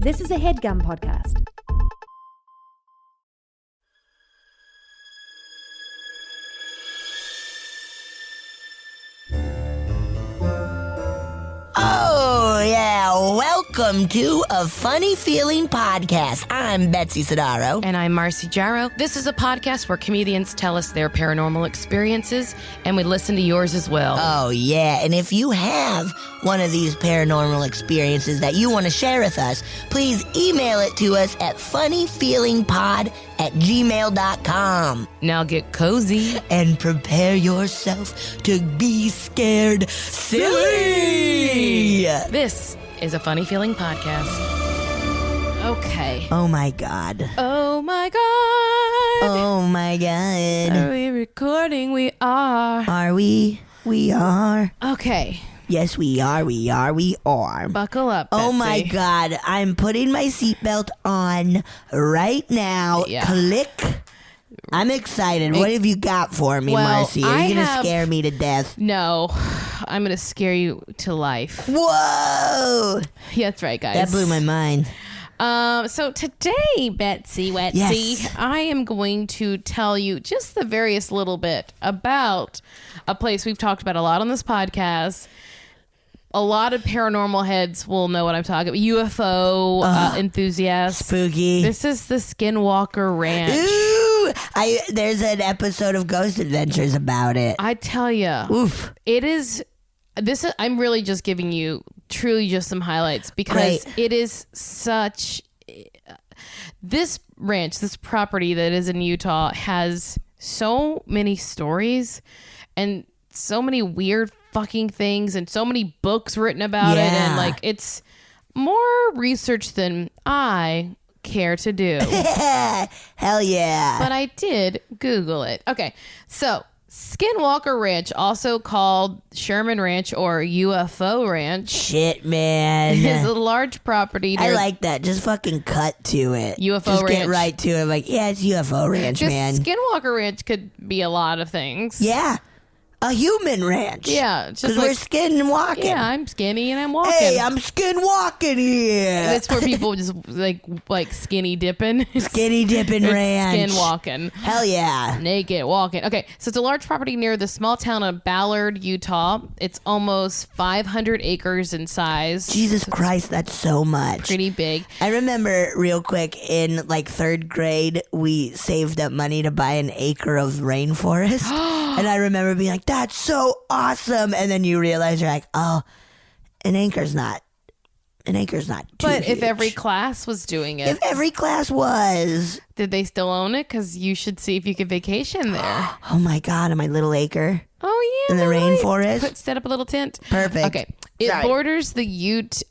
This is a HeadGum podcast. Oh, yeah. Welcome to A Funny Feeling Podcast. I'm Betsy Sidaro. And I'm Marcy Jarrow. This is a podcast where comedians tell us their paranormal experiences, and we listen to yours as well. Oh, yeah. And if you have one of these paranormal experiences that you want to share with us, please email it to us at funnyfeelingpod@gmail.com. Now get cozy. And prepare yourself to be scared silly. This is a Funny Feeling podcast. Okay. Oh, my God. Oh, my God. Oh, my God. Are we recording? We are. Are we? We are. Okay. Yes, we are. We are. We are. Buckle up, Betsy. Oh, my God. I'm putting my seatbelt on right now. Yeah. Click. I'm excited. What have you got for me, Well, Marcy? Are you going to scare me to death? No. I'm going to scare you to life. Whoa. Yeah, that's right, guys. That blew my mind. So today, Betsy Wetsy, Yes. I am going to tell you just the various little bit about a place we've talked about a lot on this podcast. A lot of paranormal heads will know what I'm talking about. UFO enthusiasts. Spooky. This is the Skinwalker Ranch. Ooh. There's an episode of Ghost Adventures about it. I tell you, Oof. it is. I'm really just giving you truly just some highlights because Great. it is such. This ranch, this property that is in Utah, has so many stories and so many weird fucking things and so many books written about it, and like it's more research than I care to do. Hell yeah. But I did Google it. Okay, so Skinwalker Ranch, also called Sherman Ranch or UFO Ranch, Shit, man. is a large property. I like that. Just fucking cut to it. UFO Just get Ranch. right to it. Like, yeah, it's UFO Ranch, This man. Skinwalker Ranch could be a lot of things. Yeah. A human ranch. Yeah, it's just Because we're like, skin walking. yeah, I'm skinny and I'm walking. Hey, I'm skin walking here. That's where people just like skinny dipping. Skinny dipping It's ranch. Skin walking. Hell yeah. Naked walking. Okay, so it's a large property near the small town of Ballard, Utah. It's almost 500 acres in size. Jesus Christ, that's so much. Pretty big. I remember real quick in like third grade, we saved up money to buy an acre of rainforest. And I remember being like, that's so awesome. And then you realize you're like, oh, an acre's not too But if huge. every class was doing it, If every class was. did they still own it? Because you should see if you could vacation there. Oh my God, on my little acre. Oh, yeah. In the right. rainforest? Set up a little tent. Perfect. Okay. It Sorry. borders the Ute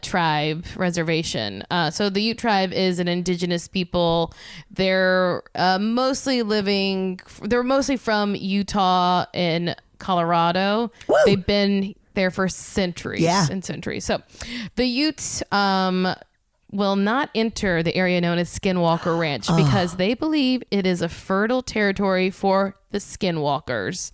tribe reservation. So the Ute tribe is an indigenous people. They're mostly from Utah and Colorado. Woo. They've been there for centuries and centuries. So the Utes will not enter the area known as Skinwalker Ranch because they believe it is a fertile territory for the Skinwalkers.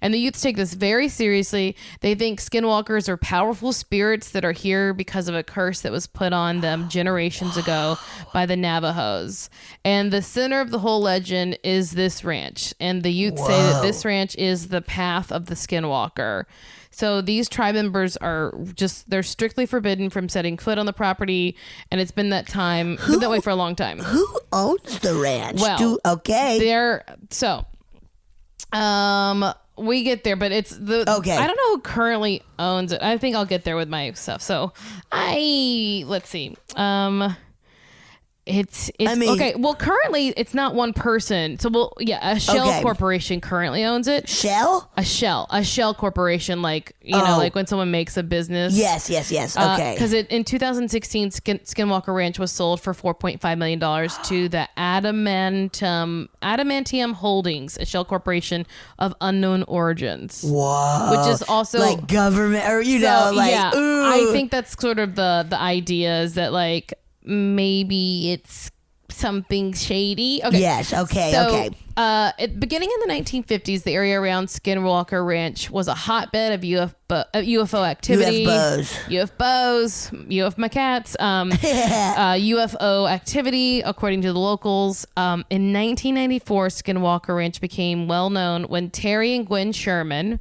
And the Utes take this very seriously. They think Skinwalkers are powerful spirits that are here because of a curse that was put on them generations ago by the Navajos. And the center of the whole legend is this ranch. And the Utes say that this ranch is the path of the Skinwalker. So these tribe members they're strictly forbidden from setting foot on the property, and it's been that way for a long time. Who owns the ranch? Well, we get there, but it's Okay. I don't know who currently owns it. I think I'll get there with my stuff. So let's see. It's okay. Well, currently it's not one person. So a shell corporation currently owns it. Shell? A shell corporation, like like when someone makes a business. Yes. Okay. Because in 2016, Skinwalker Ranch was sold for $4.5 million to the Adamantium Holdings, a shell corporation of unknown origins. Whoa. Which is also like government, or ooh. I think that's sort of the idea is that like maybe it's something shady. Okay. Yes. Okay. So, okay. Beginning in the 1950s, the area around Skinwalker Ranch was a hotbed of UFO activity. UFO cats. UFO activity, according to the locals. In 1994, Skinwalker Ranch became well known when Terry and Gwen Sherman.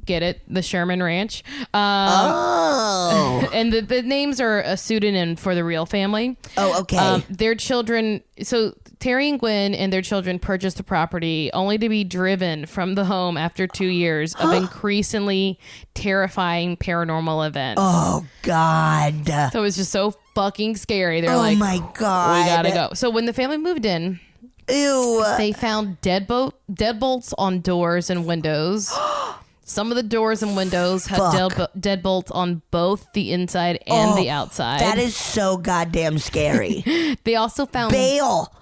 Get it? The Sherman Ranch. And the names are a pseudonym for the real family. Oh, okay. Their children. So Terry and Gwen and their children purchased the property only to be driven from the home after 2 years of increasingly terrifying paranormal events. Oh, God. So it was just so fucking scary. They're Oh, my God. we gotta go. So when the family moved in, Ew. they found deadbolts on doors and windows. Some of the doors and windows had deadbolts on both the inside and the outside. That is so goddamn scary. They also found... Bail.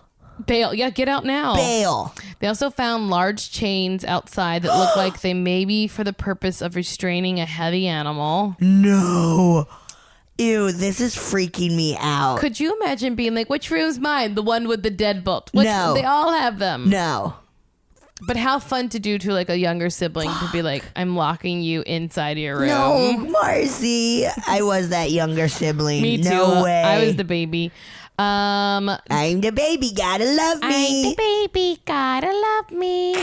Yeah, get out now. Bail. They also found large chains outside that looked like they may be for the purpose of restraining a heavy animal. No. Ew, this is freaking me out. Could you imagine being like, which room's mine? The one with the deadbolt. No. They all have them. No. But how fun to do to like a younger sibling to be like, I'm locking you inside your room. No, Marcy. I was that younger sibling. Me too. No way. I was the baby. I'm the baby, gotta love me. I'm the baby, gotta love me.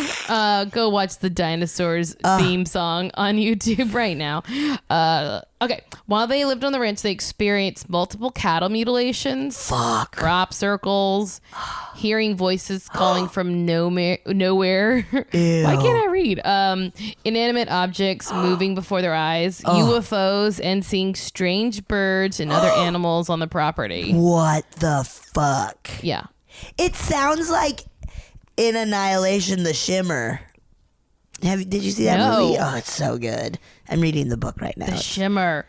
Go watch the dinosaurs theme song on YouTube right now. Okay. While they lived on the ranch, they experienced multiple cattle mutilations. Fuck. Crop circles. Hearing voices calling from nowhere. Why can't I read? Inanimate objects moving before their eyes. UFOs, and seeing strange birds and other animals on the property. What the fuck? Yeah. It sounds like in Annihilation, The Shimmer. Did you see that movie? Oh, it's so good. I'm reading the book right now. The Shimmer.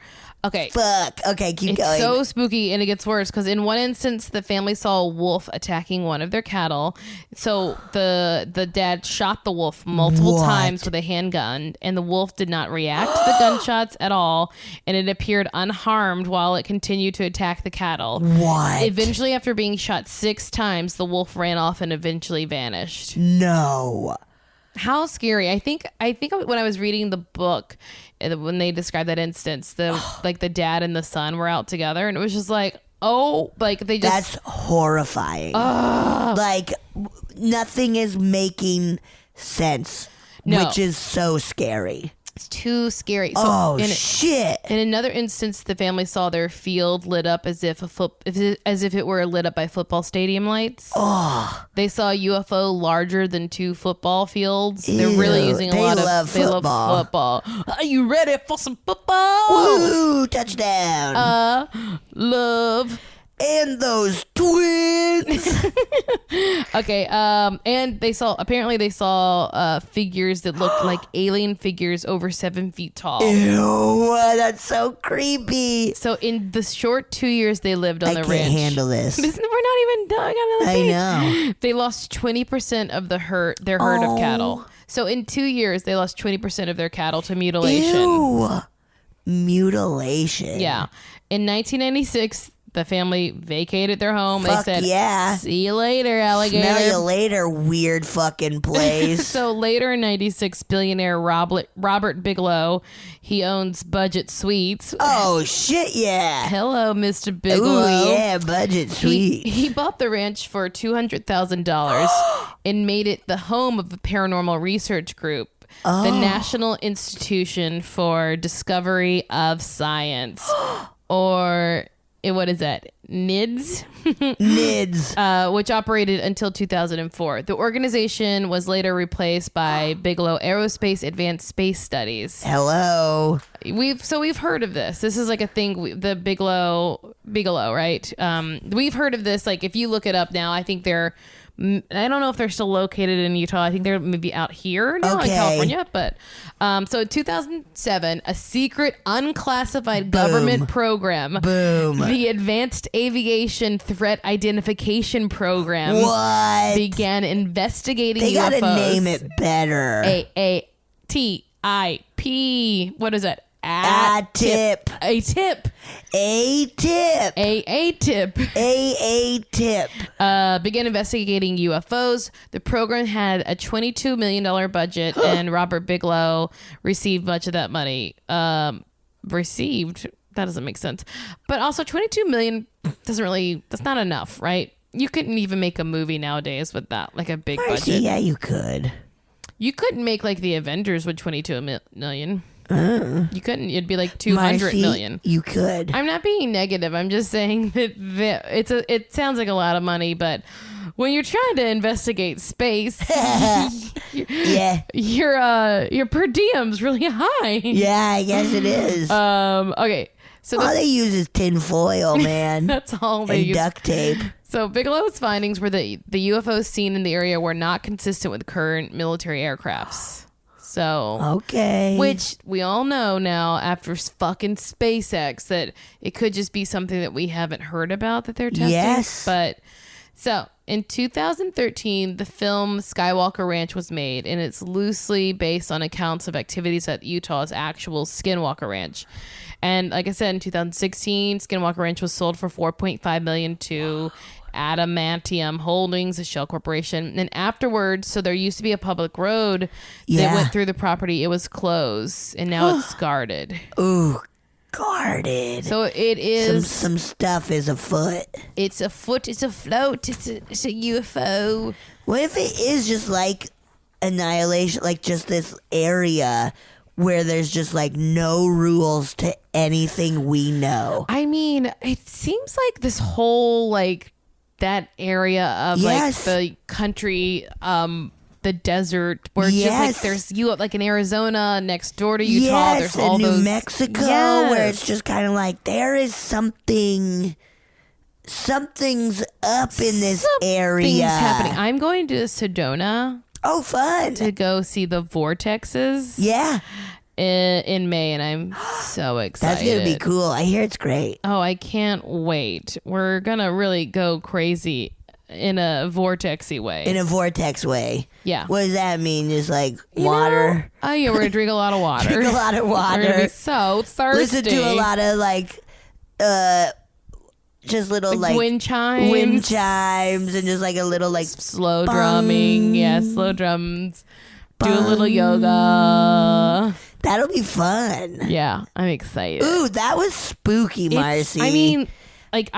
Okay. Fuck. Okay, keep going. It's so spooky, and it gets worse because in one instance, the family saw a wolf attacking one of their cattle. So the dad shot the wolf multiple times with a handgun, and the wolf did not react to the gunshots at all, and it appeared unharmed while it continued to attack the cattle. What? Eventually, after being shot 6 times, the wolf ran off and eventually vanished. No. How scary. I think when I was reading the book, when they described that instance, the dad and the son were out together, and it was just like, they just... That's horrifying. Like, nothing is making sense, which is so scary. It's too scary. So shit. In another instance, the family saw their field lit up as if it were lit up by football stadium lights. They saw a UFO larger than 2 football fields. Ew, they're really using they love football. Are you ready for some football? Woo! Touchdown. Love. And those twins. Okay. And they saw figures that looked like alien figures over 7 feet tall. Ew, that's so creepy. So in the short 2 years they lived on the ranch. I can't handle this. We're not even done. I know. They lost 20% of their herd of cattle. So in 2 years they lost 20% of their cattle to mutilation. Ew. Mutilation. Yeah. In 1996, the family vacated their home. Fuck they said, yeah. See you later, alligator. Smell you later, weird fucking place. So later in 96, billionaire Robert Bigelow, he owns Budget Suites. Oh, shit, yeah. Hello, Mr. Bigelow. Ooh, yeah, Budget Suites. He bought the ranch for $200,000 and made it the home of a paranormal research group. The National Institution for Discovery of Science. Or... what is that? NIDS? NIDS. Which operated until 2004. The organization was later replaced by Bigelow Aerospace Advanced Space Studies. Hello. We've heard of this. This is like a thing. The Bigelow, right? We've heard of this. Like if you look it up now, I think I don't know if they're still located in Utah. I think they're maybe out here now in California. But so in 2007, a secret unclassified government program, the Advanced Aviation Threat Identification Program, began investigating UFOs. They gotta name it better. AATIP. What is that? A tip. A tip. A tip. A tip. A tip. Began investigating UFOs. The program had a $22 million budget, and Robert Bigelow received much of that money. Received? That doesn't make sense. But also, $22 million that's not enough, right? You couldn't even make a movie nowadays with that, like a big Marcy, budget. yeah, you could. You couldn't make like the Avengers with $22 million. You couldn't. It'd be like 200 Marcy, million. You could. I'm not being negative. I'm just saying that it sounds like a lot of money, but when you're trying to investigate space, yeah, your per diem's really high. Yeah, I guess it is. Okay. So all they use is tin foil, man. That's all they use. Duct tape. So Bigelow's findings were that the UFOs seen in the area were not consistent with current military aircrafts. So, okay. Which we all know now after fucking SpaceX that it could just be something that we haven't heard about that they're testing. Yes. But so in 2013, the film Skinwalker Ranch was made, and it's loosely based on accounts of activities at Utah's actual Skinwalker Ranch. And like I said, in 2016, Skinwalker Ranch was sold for $4.5 million to Adamantium Holdings, a shell corporation. And afterwards, so there used to be a public road that went through the property. It was closed, and now it's guarded. Ooh, guarded. So it is some stuff is afoot. It's a foot. It's a float. It's a UFO. What if it is just like annihilation, like just this area where there's just like no rules to anything we know? I mean, it seems like this whole like that area of like the country, the desert, where just like there's like in Arizona next door to Utah. There's all New those Mexico, where it's just kind of like there is something's up in this area. Something's happening. I'm going to Sedona. Oh, fun. To go see the vortexes. Yeah. In May, and I'm so excited. That's going to be cool. I hear it's great. Oh, I can't wait. We're going to really go crazy in a vortexy way. In a vortex way. Yeah. What does that mean? Just like water? Oh, yeah, we're going to drink a lot of water. Drink a lot of water. We're going to be so thirsty. Listen to a lot of like, just little like wind chimes and just like a little like slow drumming. Yeah, slow drums. Do a little yoga. That'll be fun. Yeah, I'm excited. Ooh, that was spooky, Marcy. I mean, like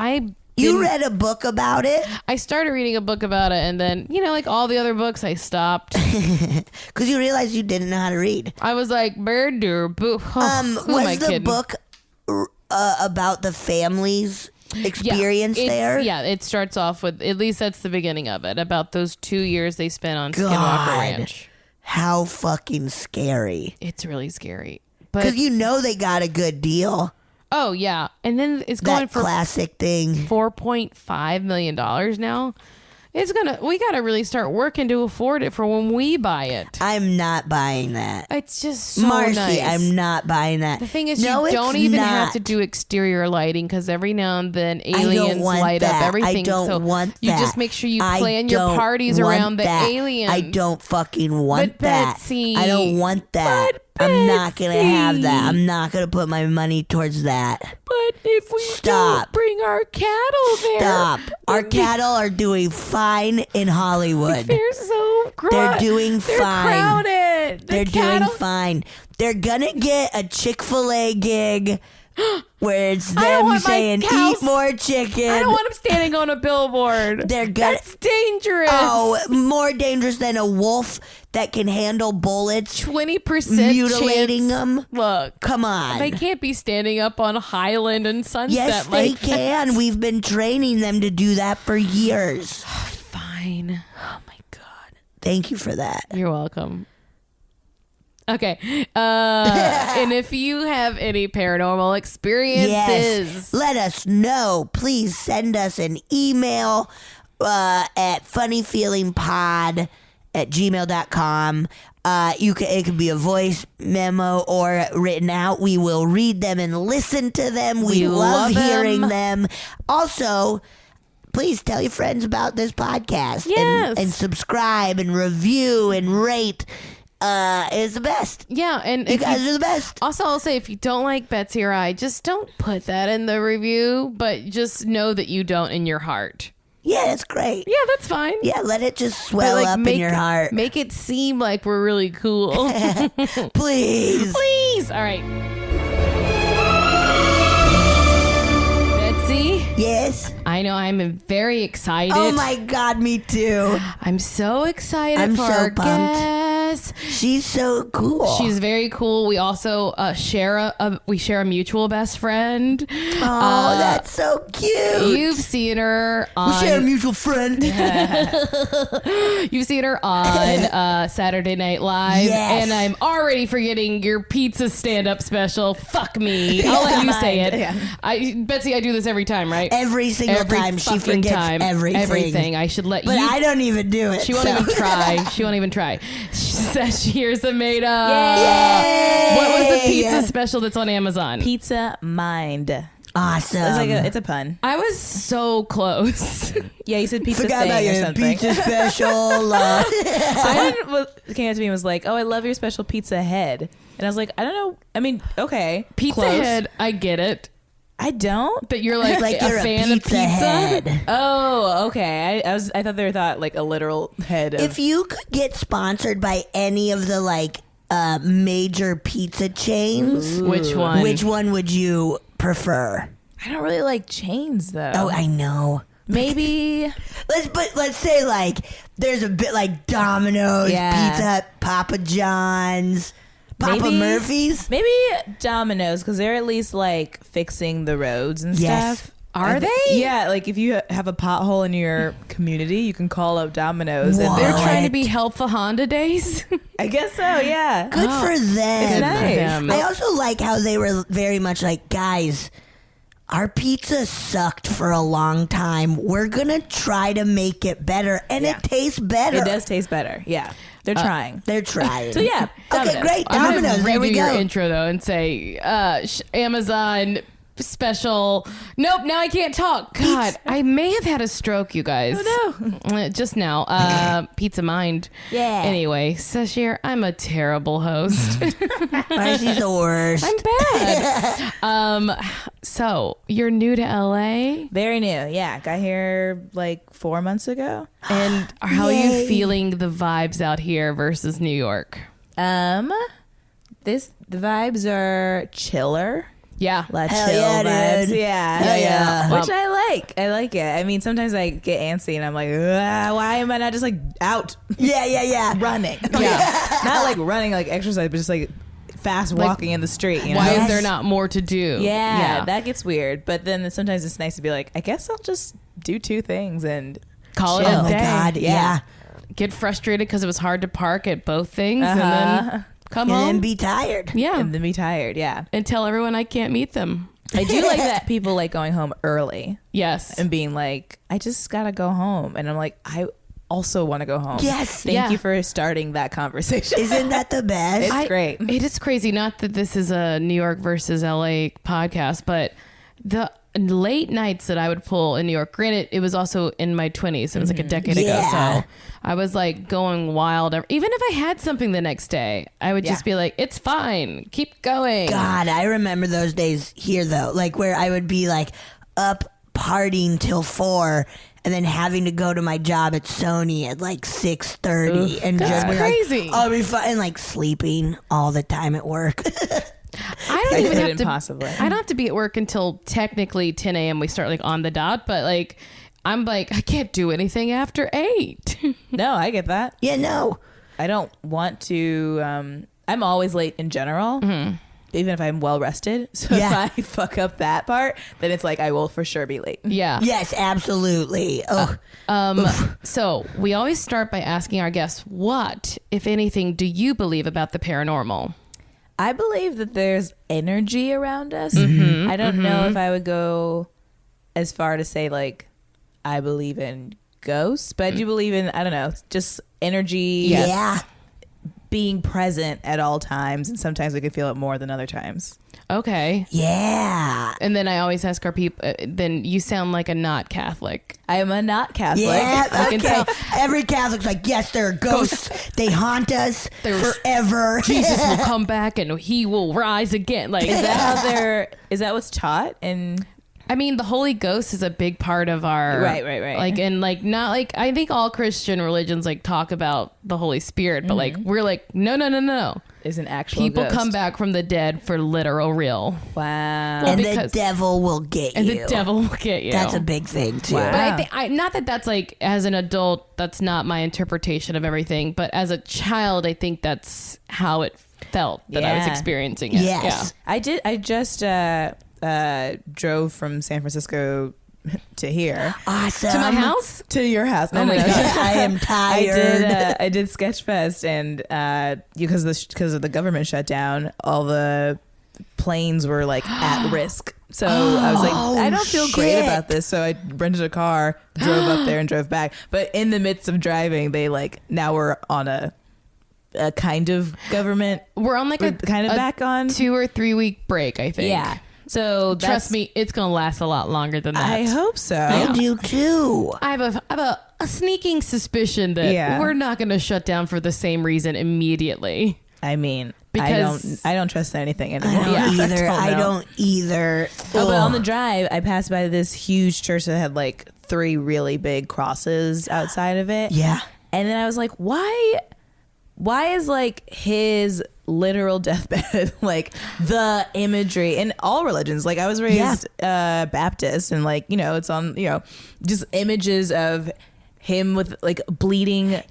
you read a book about it? I started reading a book about it, and then, like all the other books, I stopped. Because you realized you didn't know how to read. I was like, bird or boo. Was the book about the family's experience there? Yeah, it starts off with, at least that's the beginning of it, about those 2 years they spent on Skinwalker Ranch. How fucking scary. It's really scary. Because they got a good deal. Oh, yeah. And then it's going for classic thing. $4.5 million now. We got to really start working to afford it for when we buy it. I'm not buying that. It's just so Marcy, nice. I'm not buying that. The thing is, you don't even have to do exterior lighting, because every now and then aliens light up everything. I don't want that. You just make sure you plan your parties around the aliens. I don't fucking want that. Betsy, I don't want that. I'm not going to have that. I'm not going to put my money towards that. But if we don't bring our cattle there. Stop. Our cattle are doing fine in Hollywood. They're so They're doing fine. Crowded. They're doing fine. They're going to get a Chick-fil-A gig where it's them saying, eat more chicken. I don't want them standing on a billboard. That's dangerous. Oh, more dangerous than a wolf that can handle bullets. 20% mutilating them. Look, come on. They can't be standing up on Highland and Sunset. Yes, they can. We've been training them to do that for years. Fine. Oh my God. Thank you for that. You're welcome. Okay. And if you have any paranormal experiences, let us know. Please send us an email at funnyfeelingpod@gmail.com. It could be a voice memo or written out. We will read them and listen to them. We love hearing them. Also, please tell your friends about this podcast. Yes. And subscribe and review and rate. is the best. Yeah, and You guys are the best. Also, I'll say if you don't like Betsy or I, just don't put that in the review, but just know that you don't in your heart. Yeah, that's great. Yeah, that's fine. Yeah, let it just swell up in your heart. Make it seem like we're really cool. Please. Please. All right. Betsy? Yes? I know I'm very excited. Oh my God, me too. I'm so excited I'm for so our pumped. guest. She's so cool. She's very cool. We also share a mutual best friend. Oh, that's so cute. You've seen her on. We share a mutual friend. You've seen her on Saturday Night Live, Yes. and I'm already forgetting your pizza stand-up special. Fuck me. I'll let you say it. Yeah. Betsy, I do this every time, right? Every single time she fucking forgets time. everything. Everything. I should let But you. I don't even do it. She won't even try. She won't even try. Sasheer Zamata. Yay! What was the pizza special that's on Amazon? Pizza Mind. Awesome. It's like it's a pun. I was so close. Yeah, you said pizza Forgot about thing or your something. pizza special. Someone came up to me and was like, "Oh, I love your special pizza head," and I was like, "I don't know. I mean, okay, Pizza close. Head, I get it. I don't. That you're like you're a fan of pizza. head. Oh, okay. I thought they thought like a literal head. Of, If you could get sponsored by any of the major pizza chains, Which one? which one would you prefer? I don't really like chains though. Oh, I know. Maybe. Let's say there's a bit like Domino's, Yeah. Pizza Hut, Papa John's, Papa Maybe- Murphy's. Maybe Domino's because they're at least like fixing the roads and Yes. stuff. Are they? Yeah, like if you have a pothole in your community, you can call up Domino's. And They're What? trying to be helpful Honda days. I guess so. Yeah. Good for them. It's nice. them. I also like how they were very much like, guys, our pizza sucked for a long time. We're gonna try to make it better, and Yeah. it tastes better. It does taste better. Yeah, they're trying. They're trying. So yeah, Okay, Domino's. great. I'm gonna Domino's. There we redo go. your intro though and say Amazon special. Nope, now I can't talk. God, I may have had a stroke, you guys. Oh no. Just now. Pizza Mind. Yeah. Anyway, Sasheer, I'm a terrible host. Marcy's the worst. I'm bad. So you're new to LA, Very new. Yeah, got here like 4 months ago. and how are you Yay. feeling the vibes out here versus New York? The vibes are chiller. Yeah. Let Hell chill yeah, vibes. dude. Yeah. Hell yeah. Which I like. I like it. I mean, sometimes I get antsy and I'm like, why am I not just like out Yeah. running? Yeah. Not like running like exercise, but just like fast walking in the street. You know? Why Yes. is there not more to do? Yeah, that gets weird. But then sometimes it's nice to be like, I guess I'll just do two things and Call it chill. a Oh my day. God. Yeah. Get frustrated because it was hard to park at both things, and Uh-huh. then come And home. then be tired. yeah, And then be tired. Yeah. and tell everyone I can't meet them. I do like that people like going home early Yes. and being like, I just gotta go home. And I'm like, I also want to go home. Yes. Thank Yeah. you for starting that conversation. Isn't that the best? It's great. It is crazy. Not that this is a New York versus LA podcast, but the late nights that I would pull in New York, granted, it was also in my 20s. It was like a decade ago. Yeah. So I was like going wild. Even if I had something the next day, I would just Yeah. be like, it's fine. Keep going. God, I remember those days here though, like where I would be like up partying till 4 and then having to go to my job at Sony at like 6:30 and just be crazy. like, I'll be fine, and like sleeping all the time at work. I don't I even have couldn't to. possibly. I don't have to be at work until technically 10 a.m. We start like on the dot, but like I'm like I can't do anything after 8. No, I get that. Yeah, no. I don't want to. I'm always late in general, even if I'm well rested. So Yeah. if I fuck up that part, then it's like I will for sure be late. Yeah. Yes, absolutely. Oh, So we always start by asking our guests, what, if anything, do you believe about the paranormal? I believe that there's energy around us. I don't know if I would go as far to say like I believe in ghosts, but I do believe in, I don't know, just energy. yeah. being present at all times, and sometimes we could feel it more than other times. Okay. Yeah. And then I always ask our people, then you sound like a not Catholic. I am a not Catholic. Yeah, I can okay. tell. Every Catholic's like, yes, there are ghosts. They haunt us forever. Jesus will come back and he will rise again. Like, Is that what's taught? And I mean, the Holy Ghost is a big part of our right. Like, and like, not like, I think all Christian religions like talk about the Holy Spirit, but like, we're like, no. Is an actual People ghost. come back from the dead for literal real. Wow. Well, And because- the devil will get And you. the devil will get you. That's a big thing, too. Wow. But I think, not that that's like, as an adult, that's not my interpretation of everything. But as a child, I think that's how it felt that I was Yeah. experiencing it. Yes. I just drove from San Francisco to here. Awesome. To my house? To your house. No, Oh my no, no. God. I am tired. I did Sketchfest, and because of the government shutdown, all the planes were like at risk. So I was like, I don't feel great shit. about this. So I rented a car, drove up there, and drove back. But in the midst of driving, they now we're on a kind of government. We're on like We're a kind of back on 2 or 3 week break, I think. Yeah. So Trust me, it's going to last a lot longer than that. I hope so. I do, too. I have a sneaking suspicion that we're not going to shut down for the same reason immediately. I mean, Because- I don't trust anything anymore. I don't either. Oh, but on the drive, I passed by this huge church that had like 3 really big crosses outside of it. Yeah. And then I was like, why is like his literal deathbed like the imagery in all religions? Like I was raised Baptist, and like, it's on, just images of him with like bleeding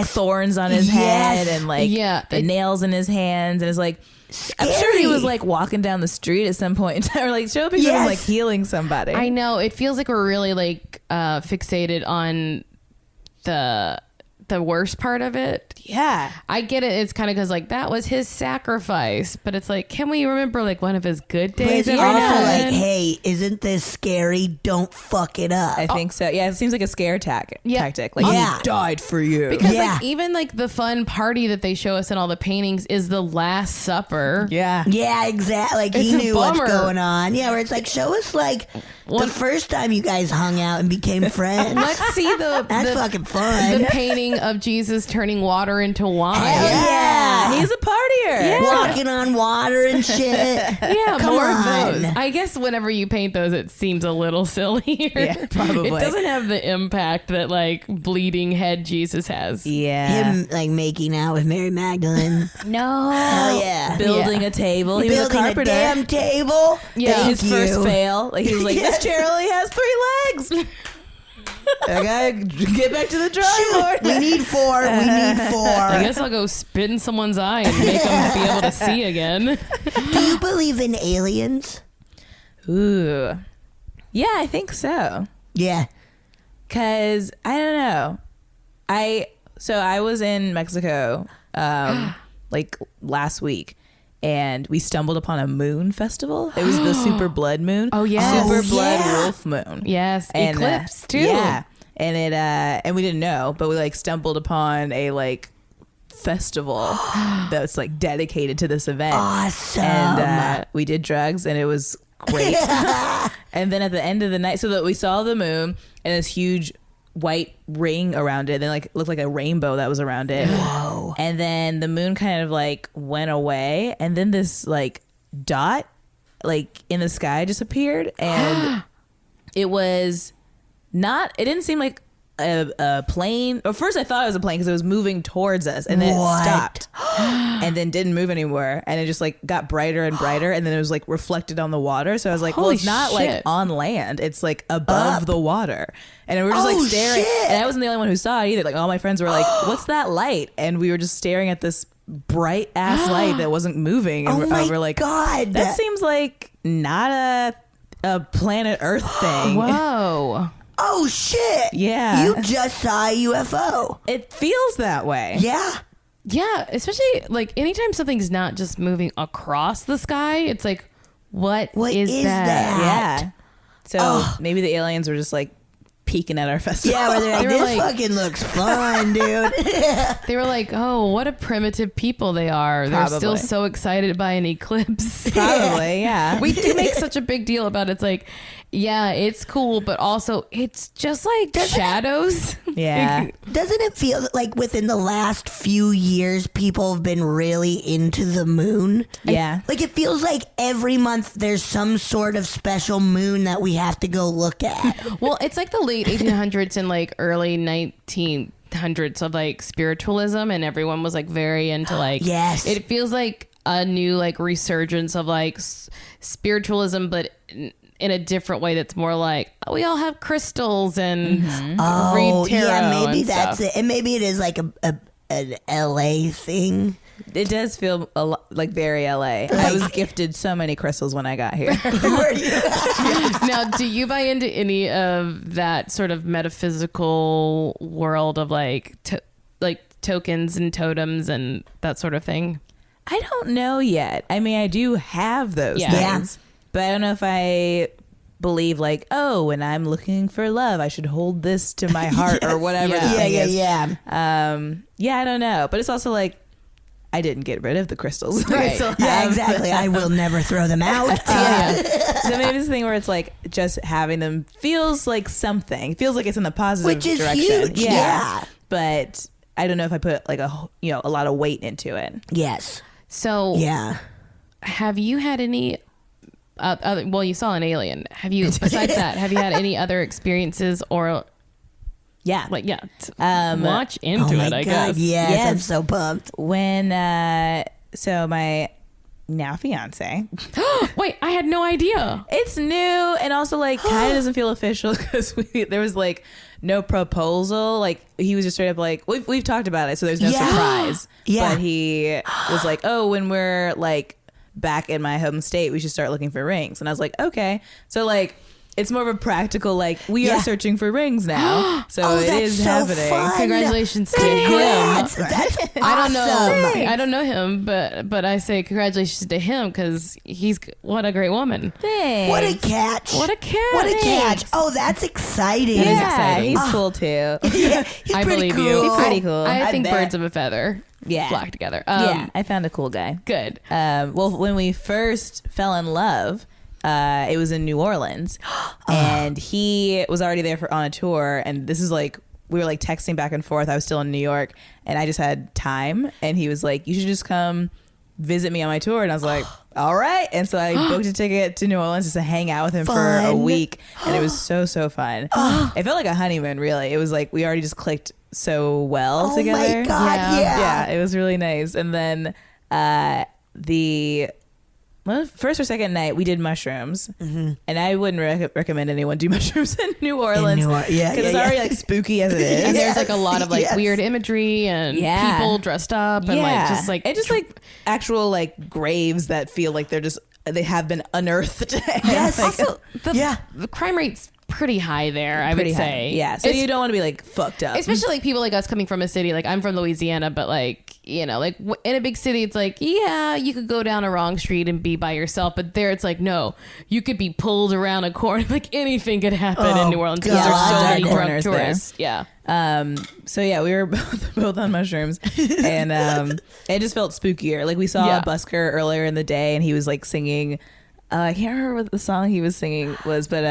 thorns on his head and like the nails in his hands, and it's like Scary. I'm sure he was like walking down the street at some point or like show a picture of him like healing somebody. I know. It feels like we're really like fixated on the worst part of it. Yeah. I get it. It's kind of because like that was his sacrifice, but it's like, can we remember like one of his good But days? it's every also now and like, then? hey, isn't this scary? Don't fuck it up. I think so. Yeah, it seems like a scare tactic. Like Yeah. he died for you. Because Yeah. like even like the fun party that they show us in all the paintings is the Last Supper. yeah. Yeah, exactly. Like It's he a knew what's bummer. going on. Yeah, where it's like, show us like the first time you guys hung out and became friends. Let's see That's the fucking fun. the painting of Jesus turning water into wine. Hell yeah. He's a partier. Walking on water and shit. Yeah, Come more on. of those. I guess whenever you paint those, it seems a little sillier. Yeah, probably. It doesn't have the impact that like bleeding head Jesus has. Yeah. Him like making out with Mary Magdalene. No. Hell yeah. Building a table. He was a Building a carpenter. damn table. Yeah. Thank His first you. fail. Like he was like, Yes. this chair only has 3 legs. I gotta get back to the drawing board. We need 4. We need 4. I guess I'll go spit in someone's eye and make them be able to see again. Do you believe in aliens? Ooh. Yeah, I think so. Yeah. Cause I don't know. I was in Mexico like last week, and we stumbled upon a moon festival. It was the super blood moon. Oh, yes. Super Oh, blood yeah. wolf moon. Yes, And, eclipse too. Yeah. And it and we didn't know, but we like stumbled upon a like festival that's like dedicated to this event. Awesome. And we did drugs, and it was great. And then at the end of the night, so that we saw the moon and this huge white ring around it, and like looked like a rainbow that was around it. Whoa. And then the moon kind of like went away, and then this like dot like in the sky just appeared, and it was not, it didn't seem like a plane. At first I thought it was a plane because it was moving towards us, and then What? it stopped and then didn't move anymore, and it just like got brighter and brighter, and then it was like reflected on the water. So I was like, well, Holy it's not shit. like on land, it's like above the water. And we were just Oh, like staring, shit. and I wasn't the only one who saw it either. Like all my friends were like, what's that light? And we were just staring at this bright ass light that wasn't moving, and Oh my we're like, God. that seems like not a planet Earth thing. Whoa. Oh shit. Yeah. You just saw a UFO. It feels that way. Yeah. Yeah, especially like anytime something's not just moving across the sky, it's like, what What is that? that? Yeah. So maybe the aliens were just like peeking at our festival. Yeah, where they're like, They were this like- fucking looks fun, dude. They were like, oh, what a primitive people they are. They're still Probably. so excited by an eclipse. Probably, yeah. We do make such a big deal about it. It's like, yeah, it's cool, but also it's just like shadows. Yeah. Doesn't it feel like within the last few years, people have been really into the moon? Yeah. Like, it feels like every month there's some sort of special moon that we have to go look at. Well, it's like the late 1800s and like early 1900s of like spiritualism, and everyone was like very into like, Yes. it feels like a new like resurgence of like spiritualism, but in a different way that's more like, oh, we all have crystals and read tarot. yeah, maybe and that's stuff. it. And maybe it is like an LA thing. It does feel like very LA. I was gifted so many crystals when I got here. Where you Now, do you buy into any of that sort of metaphysical world of like tokens and totems and that sort of thing? I don't know yet. I mean, I do have those Yeah. things, but I don't know if I believe like, oh, when I'm looking for love, I should hold this to my heart or whatever. Yeah. The thing is. yeah. Yeah, I don't know, but it's also like I didn't get rid of the crystals. I Right. still Yeah, have exactly. I will never throw them out. So maybe it's the thing where it's like just having them feels like something. It feels like it's in the positive Which is direction. huge, yeah. But I don't know if I put like a lot of weight into it. Yes. So, Yeah. have you had any other, well, you saw an alien. Have you, besides that, have you had any other experiences or Yeah. like, watch into Oh my it, I God, guess. yes, Yes. I'm so pumped. When so my now fiance, Wait, I had no idea. it's new and also like kind of doesn't feel official because there was like no proposal. Like he was just straight up like we've talked about it, so there's no Yeah. surprise. Yeah. But he was like, oh, when we're like back in my home state, we should start looking for rings. And I was like, okay. So like it's more of a practical like we Yeah. are searching for rings now. So it that's is so happening. fun. Congratulations to Congrats. him. That's I don't awesome. know. I don't know him, but I say congratulations to him because he's what a great woman. Thanks. What a catch. What a catch. What a catch. Thanks. Oh, that's exciting. That is Yeah, exciting. he's cool too. Yeah, he's I pretty believe cool. you. He's pretty cool. I think bet. birds of a feather Yeah. flock together. Yeah, I found a cool guy. Good. Well, when we first fell in love, it was in New Orleans, and he was already there on a tour. And this is like we were like texting back and forth. I was still in New York, and I just had time. And he was like, "You should just come visit me on my tour." And I was like, "All right." And so I booked a ticket to New Orleans just to hang out with him for a Fun. week, and it was so fun. It felt like a honeymoon. Really, it was like we already just clicked so well Oh together. my God, yeah. Yeah, it was really nice. And then the first or second night we did mushrooms, and I wouldn't recommend anyone do mushrooms in New Orleans yeah, because it's already like spooky as it is. And there's like a lot of like Yes. weird imagery and Yeah. people dressed up and like just like and just like actual like graves that feel like they have been unearthed. Yes. Like, also Yeah. the crime rate's pretty high there, I pretty would high. say. Yeah, so It's- you don't want to be like fucked up. especially like people like us coming from a city, like I'm from Louisiana, but like, you know, like in a big city, it's like, yeah, you could go down a wrong street and be by yourself. But there it's like, no, you could be pulled around a corner. Like anything could happen in New Orleans because God. there's so Dark many drunk corners there. tourists. Yeah. So yeah, we were both on mushrooms, and it just felt spookier. Like we saw Yeah. a busker earlier in the day, and he was like singing. I can't remember what the song he was singing was, but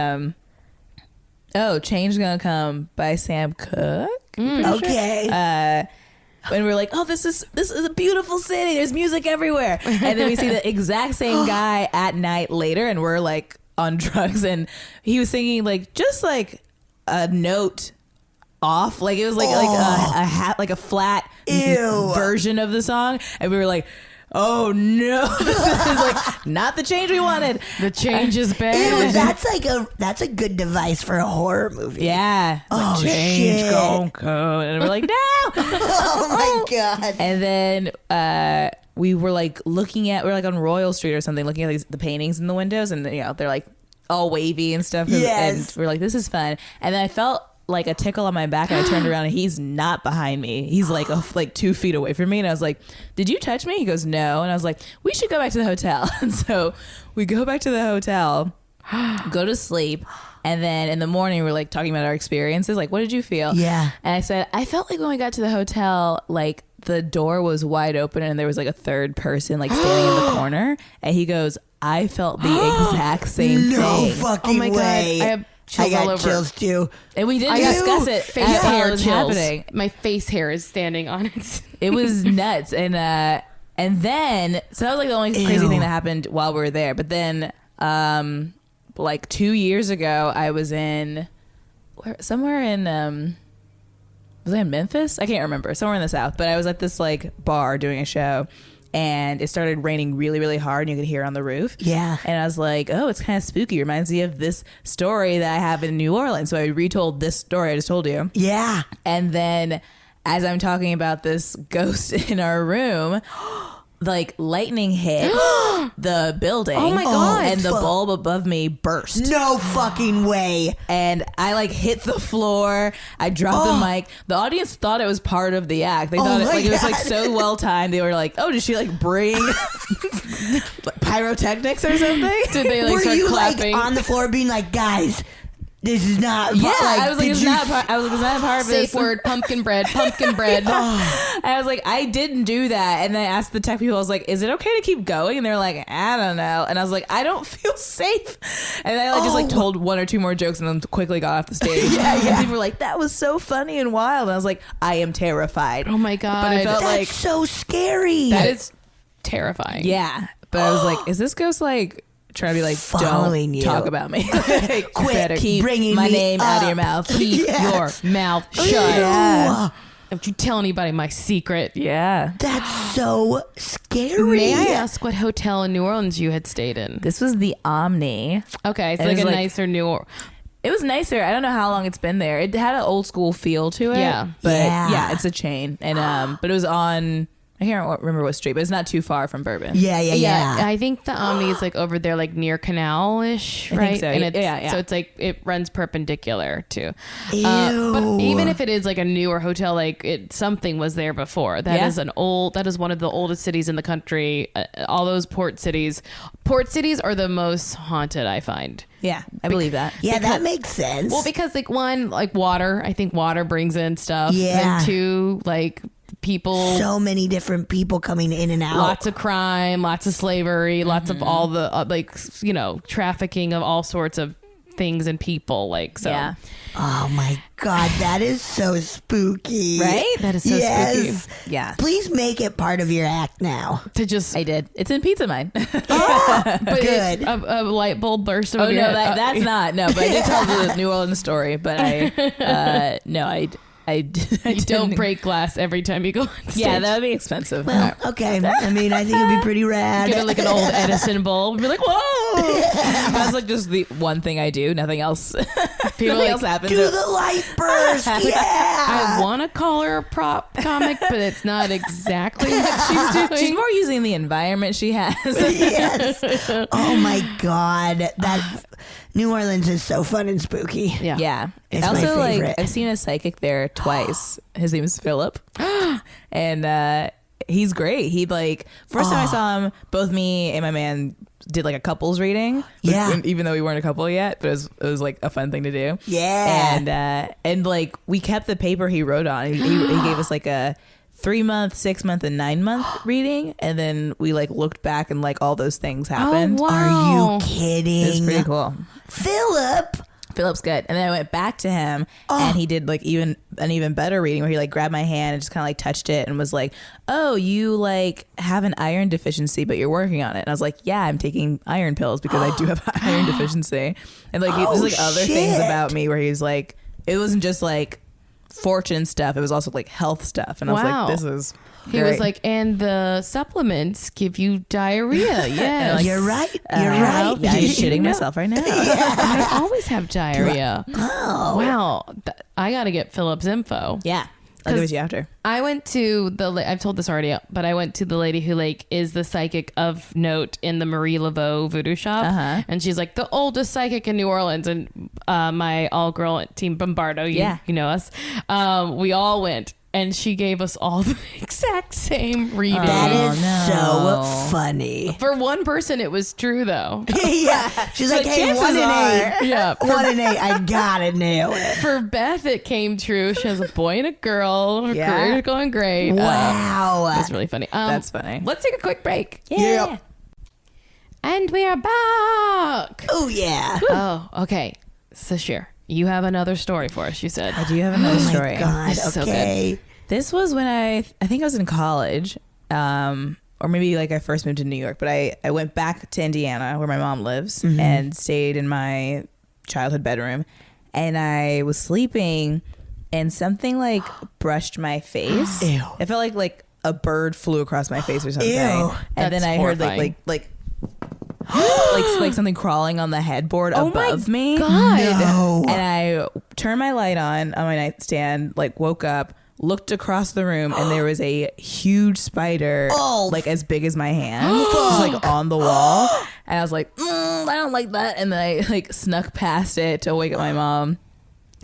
"Oh, Change Gonna Come" by Sam Cooke. Okay. And we're like, oh, this is a beautiful city. There's music everywhere. And then we see the exact same guy at night later, and we're like on drugs, and he was singing like just like a note off, like it was like a hat, like a flat Ew. version of the song, and we were like, oh no, this is like not the change we wanted. The change is Ew, bad. that's a good device for a horror movie. Yeah. It's Oh, like, change shit. gon' come. And we're like, no. Oh my God. And then we were like we're like on Royal Street or something, looking at the paintings in the windows, and you know they're like all wavy and stuff. Yes. And we're like, this is fun. And then I felt like a tickle on my back, and I turned around, and he's not behind me. He's like 2 feet away from me, and I was like, did you touch me? He goes, no. And I was like, we should go back to the hotel. And so we go back to the hotel, go to sleep, And then in the morning, we're like talking about our experiences. Like, what did you feel? Yeah. And I said, I felt like when we got to the hotel, like the door was wide open and there was like a third person like standing in the corner. And he goes, I felt the exact same No thing. fucking Oh my way. God. I have chills I all got over. chills too. And we didn't discuss it Face as hair it was chills. happening. My face hair is standing on it. It was nuts. And then, so that was like the only crazy thing that happened while we were there. But then, like 2 years ago, I was in somewhere in, was I in Memphis? I can't remember. Somewhere in the South. But I was at this like bar doing a show. And it started raining really, really hard, and you could hear it on the roof. Yeah. And I was like, oh, it's kind of spooky. Reminds me of this story that I have in New Orleans. So I retold this story I just told you. Yeah. And then as I'm talking about this ghost in our room, like lightning hit the building. Oh my God. And the bulb above me burst. No fucking way. And I like hit the floor. I dropped the mic. The audience thought it was part of the act. They thought my it was like God. so well timed. They were like, "Oh, did she like bring pyrotechnics or something?" Did they like Were start you clapping? like on the floor being like, guys, this is not. Yeah, I was like, did it's you- not. I was like, it's not a part of Safe this. word, pumpkin bread, pumpkin bread. I was like, I didn't do that. And then I asked the tech people, I was like, is it okay to keep going? And they're like, I don't know. And I was like, I don't feel safe. And then I like, just like told one or two more jokes and then quickly got off the stage. And people were like, that was so funny and wild. And I was like, I am terrified. Oh my God. But it felt That's like, so scary. That is terrifying. yeah. But I was like, is this ghost like trying to be like, Following don't you. talk about me? Like, Quit better keep bringing my me name out of up. your mouth. Keep Yes. your mouth shut. Yeah. Don't you tell anybody my secret. Yeah. That's so scary. May I ask what hotel in New Orleans you had stayed in? This was the Omni. Okay, so It like was a like- nicer New It was nicer. I don't know how long it's been there. It had an old school feel to it. Yeah. But Yeah. yeah, it's a chain. And but it was on, I can't remember what street, but it's not too far from Bourbon. Yeah. I think the Omni is like over there, like near Canal-ish, I right? think so. And it's, Yeah. So it's like it runs perpendicular to. Ew. But even if it is like a newer hotel, like something was there before. That is Yeah. that is one of the oldest cities in the country. All those port cities are the most haunted, I find. Yeah, I believe that. Yeah, that makes sense. Well, because like one, like water, I think water brings in stuff. Yeah. And two, like people. so many different people coming in and out. Lots of crime, lots of slavery, lots of all the trafficking of all sorts of things and people. Like so, Yeah. Oh my God, that is so spooky. Right? that is so Yes. spooky. Yeah. Please make it part of your act now. To just I did. It's in Pizza Mine. but Good. a light bulb burst over Oh, your no, head. that's not. No, but I did tell the New Orleans story. But I You don't didn't- break glass every time you go on stage. Yeah, that would be expensive. Well, okay. I mean, I think it'd be pretty rad. Get like an old Edison bulb. Be like, whoa! That's like just the one thing I do. Nothing else. People Nothing like, else happens. Do the light burst. I Yeah. want to call her a prop comic, but it's not exactly what she's doing. She's more using the environment she has. Yes. Oh my God. That New Orleans is so fun and spooky. Yeah. Yeah. It's Also, my like, favorite. I've seen a psychic there twice. His name is Philip. And he's great. He, like, first time I saw him, both me and my man did, like, a couples reading. Yeah. Even though we weren't a couple yet, but it was like, a fun thing to do. Yeah. And like, we kept the paper he wrote on. He gave us, like, a 3-month, 6-month, and 9-month reading. And then we, like, looked back and, like, all those things happened. Oh, wow. Are you kidding? It's pretty cool. Philip. Philip's good. And then I went back to him and he did like an even better reading where he like grabbed my hand and just kind of like touched it and was like, oh, you like have an iron deficiency, but you're working on it. And I was like, yeah, I'm taking iron pills because I do have iron deficiency. And like, there's like other things shit. about me where he's like, it wasn't just like fortune stuff. It was also like health stuff. And I was Wow. like, this is He was like, and the supplements give you diarrhea. Yeah. like, You're right. You're right. Yeah, I'm shitting myself right now. I always have diarrhea. Oh. Wow. I got to get Philip's info. Yeah. I'll give it to you after. I went to I've told this already, but I went to the lady who like is the psychic of note in the Marie Laveau voodoo shop. And she's like the oldest psychic in New Orleans. And my all girl team Bombardo, you know us. We all went. and she gave us all the exact same reading. That is so funny. For one person, it was true though. Yeah. She's like, hey, 1 in 8. Yeah. 1 in 8. I gotta nail it. For Beth, it came true. She has a boy and a girl. Her career is going great. Wow. That's really funny. That's funny. Let's take a quick break. Yeah. And we are back. Oh, yeah. Oh, okay. Sasheer, you have another story for us, you said. I do have another story. Oh, my God. This is so Okay. This was when I think I was in college, or maybe like I first moved to New York, but I went back to Indiana where my mom lives and stayed in my childhood bedroom, and I was sleeping and something like brushed my face. Ew. It felt like a bird flew across my face or something. Ew. And That's then I horrifying. heard like something crawling on the headboard above me. God. No. And I turned my light on my nightstand, like woke up, looked across the room, and there was a huge spider, like as big as my hand, just like on the wall. And I was like, I don't like that. And then I like snuck past it to wake up my mom.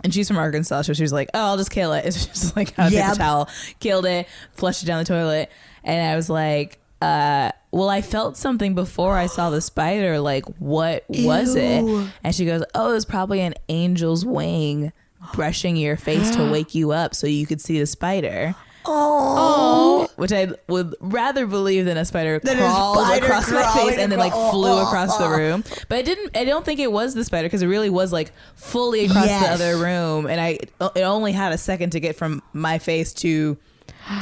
And she's from Arkansas, so she was like, oh, I'll just kill it. It's just like a paper towel. Killed it, flushed it down the toilet. And I was like, well, I felt something before I saw the spider. Like, what was it? And she goes, oh, it was probably an angel's wing brushing your face to wake you up so you could see the spider. Oh, which I would rather believe than a spider crawled across my face and then like flew across the room. But I don't think it was the spider, because it really was like fully across the other room, and it only had a second to get from my face to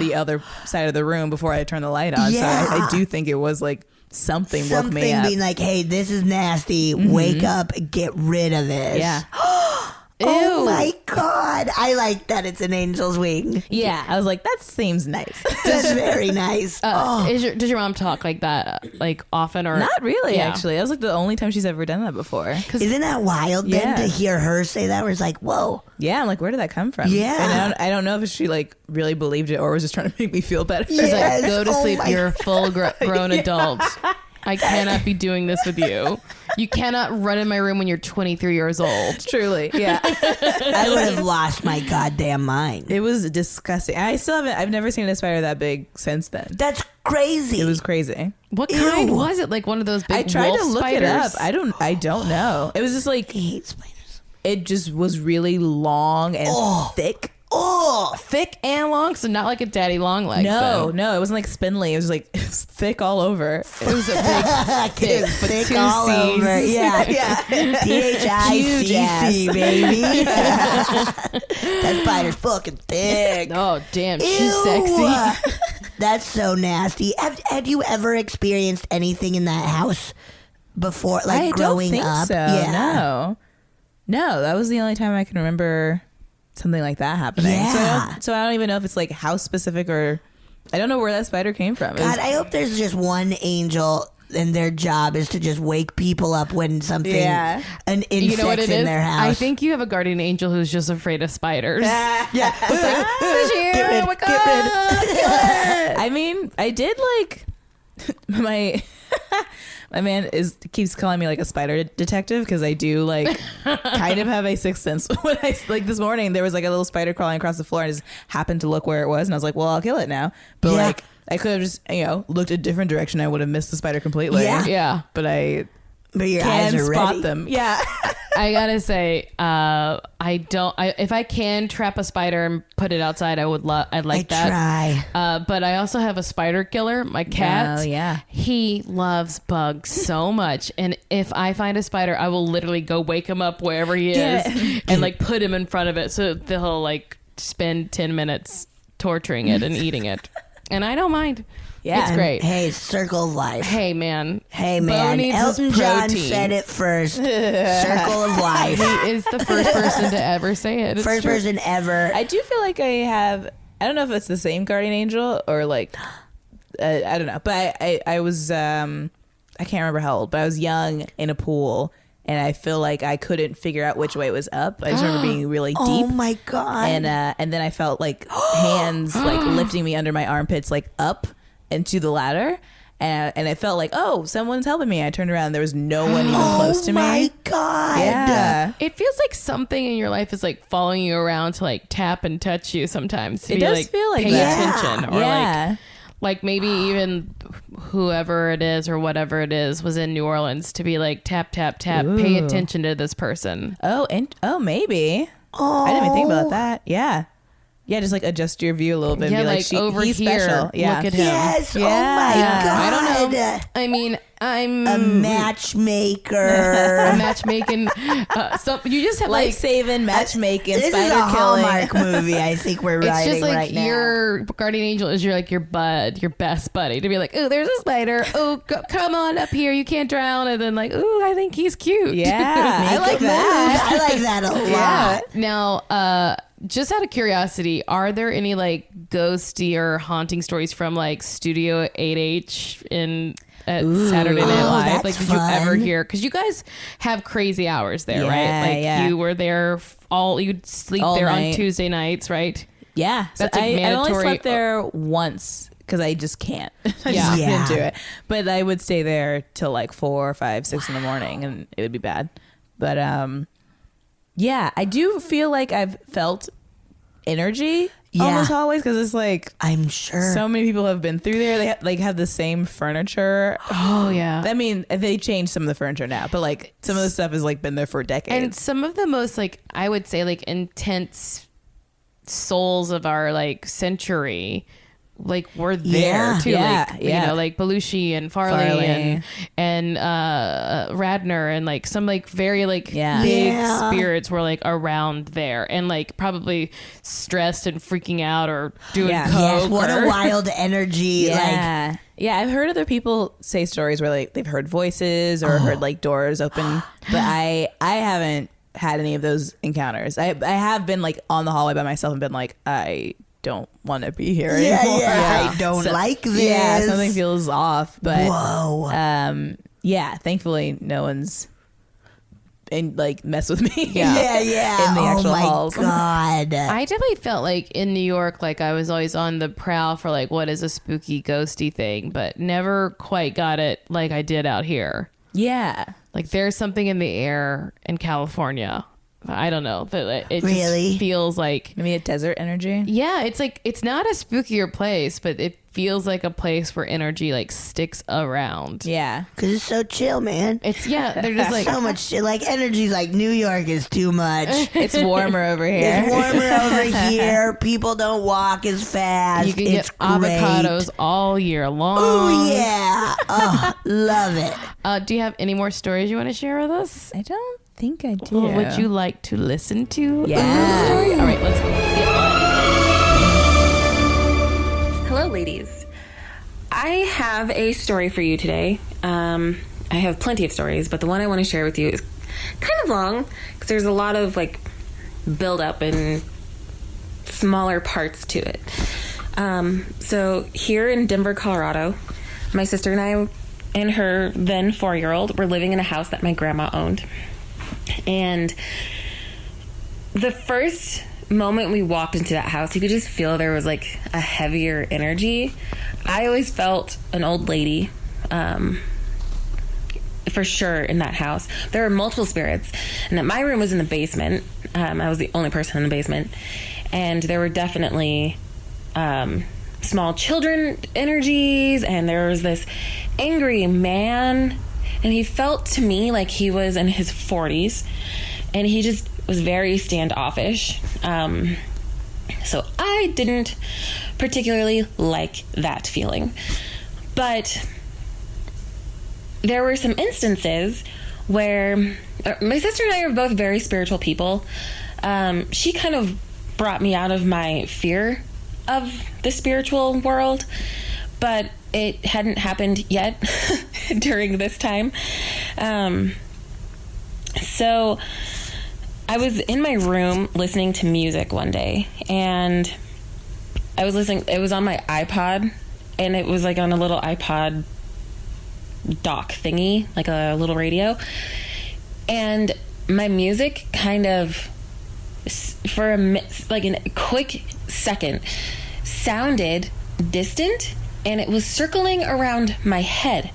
the other side of the room before I turned the light on. Yeah. So I do think it was like something woke me up. Being like, hey, this is nasty. Wake up, get rid of this. Yeah. Oh my God. I like that it's an angel's wing. Yeah. I was like, that seems nice. That's very nice. Does your mom talk like that like often, or Not really, Yeah. actually. That was like the only time she's ever done that before. Isn't that wild then Yeah. to hear her say that? Where it's like, whoa. Yeah, I'm like, where did that come from? Yeah. And I don't know if she like really believed it or was just trying to make me feel better. She's Yes. like, go to Oh sleep. my You're a full grown adult. I cannot be doing this with you. You cannot run in my room when you're 23 years old. Truly. Yeah. I would have lost my goddamn mind. It was disgusting. I've never seen a spider that big since then. That's crazy. It was crazy. What Ew. kind was it? Like one of those big I tried wolf to look spiders? it up. I don't know. It was just like, I hate spiders. it just was really long and thick. Oh, Thick and long, so not like a daddy long legs. No, then. it wasn't like spindly. It was like it was thick all over. It was a thick, thick two all Cs. over. Yeah, yeah. THICC, baby. That spider's fucking thick. Oh, damn. She's Ew. sexy. That's so nasty. Had you ever experienced anything in that house before, like I growing don't think up? so. No, that was the only time I can remember something like that happening. Yeah. So I don't even know if it's like house specific, or I don't know where that spider came from. God, I hope there's just one angel and their job is to just wake people up when something, an insect's You know what it in is? their house. I think you have a guardian angel who's just afraid of spiders. yeah. It's like, Sasheer, Get rid, oh my get God. I mean, I did like my man keeps calling me like a spider detective, because I do like kind of have a sixth sense. When I like this morning, there was like a little spider crawling across the floor, and I just happened to look where it was, and I was like, well, I'll kill it now. But like I could have just looked a different direction. I would have missed the spider completely. Yeah. But your can eyes are spot ready. them. Yeah. I gotta say, if I can trap a spider and put it outside, I'd like that. Try. But I also have a spider killer, my cat. Oh, yeah. He loves bugs so much. And if I find a spider, I will literally go wake him up wherever he is and like put him in front of it. So that he'll like spend 10 minutes torturing it and eating it. And I don't mind. Yeah. It's great. Hey, circle of life. Hey, man. Hey, Bo man. needs his Elton John protein. said it first. Circle of life. He is the first person to ever say it. It's First true. person ever. I do feel like I don't know if it's the same guardian angel or like, I don't know. But I was, I can't remember how old, but I was young in a pool, and I feel like I couldn't figure out which way it was up. I just remember being really deep. Oh my God. And then I felt like hands like lifting me under my armpits, like up into the ladder. and it felt like, oh, someone's helping me. I turned around, there was no one even close to me. Oh my God. Yeah. It feels like something in your life is like following you around to like tap and touch you sometimes. To It be does like, feel like pay that. attention, or Yeah. like maybe even whoever it is or whatever it is was in New Orleans to be like tap tap tap, pay Ooh. attention to this person. Oh, and maybe. I didn't even think about that. Yeah. Yeah, just like adjust your view a little bit. Yeah, and be like over he's here, special. Yeah. look at him. Yes. Yeah. Oh my God. I don't know. I mean, I'm A matchmaker. a matchmaking. So you just have Life like. saving, matchmaking, This is spider a killing. Hallmark movie. I think we're It's writing just like right now. your guardian angel is your best buddy to be like, oh, there's a spider. Oh, come on up here. You can't drown. And then like, oh, I think he's cute. Yeah, I Make like a move. that. I like that a lot. Yeah. Now, just out of curiosity, are there any like ghosty or haunting stories from like Studio 8H at Saturday Night Oh, Live? that's Like, did you ever fun. hear? Because you guys have crazy hours there, Yeah, right? Like, yeah. you were there you'd sleep All there night. on Tuesday nights, right? Yeah. So That's, like, I only mandatory- slept there once because I just can't. I Yeah. just Yeah. can't do it. But I would stay there till like 4, 5, 6 in the morning, and it would be bad. But yeah, I do feel like I've felt energy on Yeah. those hallways because it's like I'm sure. so many people have been through there. They have the same furniture. Oh, yeah. I mean, they changed some of the furniture now, but like some of the stuff has like been there for decades. And some of the most like, I would say like intense souls of our like century like were there Yeah. too. Yeah, like yeah. you know, like Belushi and Farley. and Radner and like some like very like Yeah. big Yeah. spirits were like around there and like probably stressed and freaking out or doing Yeah. coke. Yes, what or- a wild energy. Like, Yeah. Yeah, I've heard other people say stories where like they've heard voices or heard like doors open, but I haven't had any of those encounters. I have been like on the hallway by myself and been like, I don't want to be here yeah, anymore. yeah, I don't like this. Yeah, something feels off. But Whoa. yeah, thankfully no one's like mess with me. Yeah, yeah. in the actual oh my halls. God. I definitely felt like in New York, like I was always on the prowl for like what is a spooky ghosty thing, but never quite got it like I did out here. Yeah. Like there's something in the air in California. I don't know, but it Really? just feels like, Maybe a desert energy. yeah, it's like it's not a spookier place, but it feels like a place where energy like sticks around. Yeah. Because it's so chill, man. It's they're just like so much shit. Like, energy's like, New York is too much. It's warmer over here. It's warmer over here. People don't walk as fast. you can it's get avocados great. all year long. Oh, yeah. Oh, love it. Do you have any more stories you want to share with us? I don't think I do. Or would you like to listen to Yeah. a story? All right, let's get on. Hello, ladies. I have a story for you today. I have plenty of stories, but the one I want to share with you is kind of long because there's a lot of like build up and smaller parts to it. So here in Denver, Colorado, my sister and I and her then 4-year-old were living in a house that my grandma owned. And the first moment we walked into that house, you could just feel there was like a heavier energy. I always felt an old lady, for sure, in that house. There were multiple spirits, and my room was in the basement. I was the only person in the basement, and there were definitely small children energies, and there was this angry man, and he felt to me like he was in his 40s, and he just was very standoffish. So I didn't particularly like that feeling. But there were some instances where my sister and I are both very spiritual people. She kind of brought me out of my fear of the spiritual world, but it hadn't happened yet during this time. So I was in my room listening to music one day, and I was listening, it was on my iPod, and it was like on a little iPod dock thingy, like a little radio. And my music kind of, for like a quick second, sounded distant and it was circling around my head.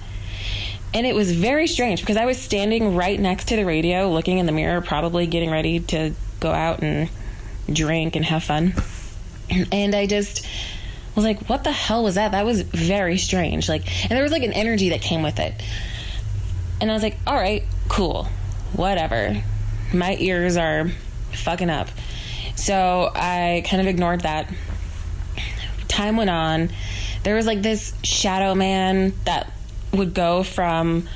And it was very strange because I was standing right next to the radio, looking in the mirror, probably getting ready to go out and drink and have fun. And I just was like, what the hell was that? That was very strange. Like, and there was like an energy that came with it. And I was like, all right, cool, whatever. My ears are fucking up. So I kind of ignored that. Time went on. There was like this shadow man that would go from,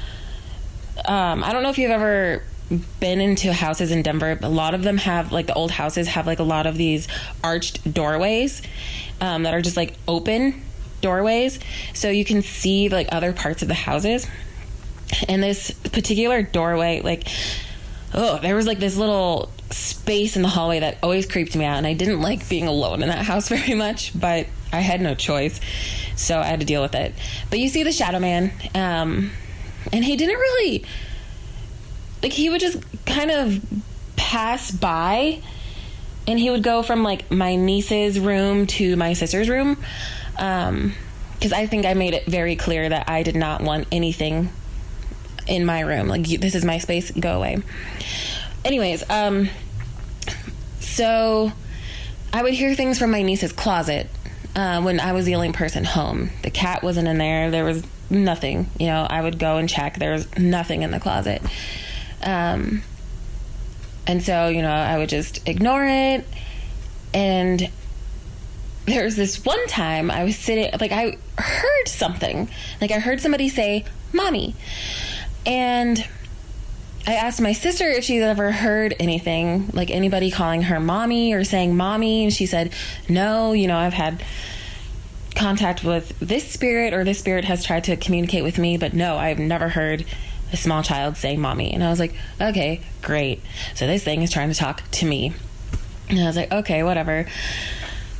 I don't know if you've ever been into houses in Denver. A lot of them have, like, the old houses have like a lot of these arched doorways that are just like open doorways, so you can see like other parts of the houses. And this particular doorway, like, there was like this little space in the hallway that always creeped me out, and I didn't like being alone in that house very much, but I had no choice, so I had to deal with it. But you see the shadow man, and he didn't really, like, he would just kind of pass by, and he would go from like my niece's room to my sister's room, because I think I made it very clear that I did not want anything in my room. Like, this is my space, go away. Anyways, so I would hear things from my niece's closet when I was the only person home. The cat wasn't in there. There was nothing. You know, I would go and check. There was nothing in the closet. And so, you know, I would just ignore it. And there was this one time I was sitting, like, I heard something. Like, I heard somebody say, "Mommy." And I asked my sister if she's ever heard anything, like anybody calling her mommy or saying mommy, and she said, no, you know, I've had contact with this spirit, or this spirit has tried to communicate with me, but no, I've never heard a small child say mommy. And I was like, okay, great. So this thing is trying to talk to me. And I was like, okay, whatever.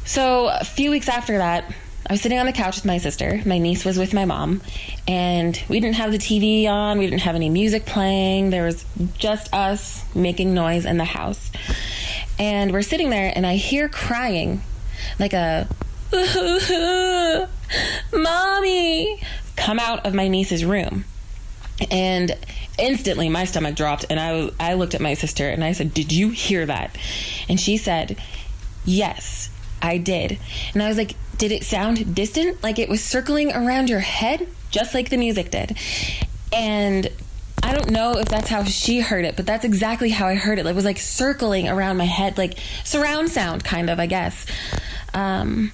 So a few weeks after that, I was sitting on the couch with my sister. My niece was with my mom, and we didn't have the TV on. We didn't have any music playing. There was just us making noise in the house. And we're sitting there, and I hear crying, like a "Mommy," come out of my niece's room. And instantly my stomach dropped, and I looked at my sister and I said, "Did you hear that?" And she said, "Yes, I did." And I was like, did it sound distant? Like it was circling around your head, just like the music did? And I don't know if that's how she heard it, but that's exactly how I heard it. It was like circling around my head, like surround sound kind of, I guess. And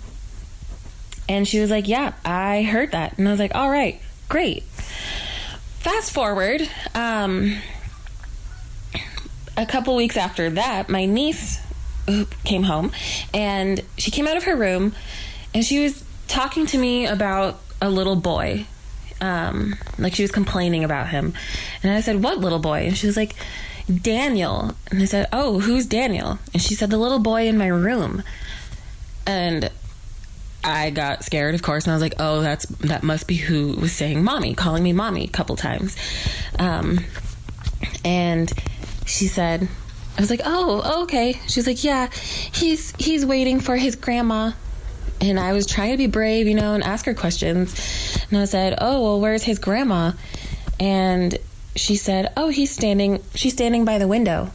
she was like, yeah, I heard that. And I was like, all right, great. Fast forward, a couple weeks after that, my niece came home, and she came out of her room, and she was talking to me about a little boy. Like she was complaining about him. And I said, what little boy? And she was like, Daniel. And I said, oh, who's Daniel? And she said, the little boy in my room. And I got scared, of course, and I was like, oh, that must be who was saying mommy, calling me mommy a couple times. And she said, I was like, oh, okay. She's like, yeah, he's waiting for his grandma. And I was trying to be brave, you know, and ask her questions. And I said, oh, well, where's his grandma? And she said, oh, she's standing by the window.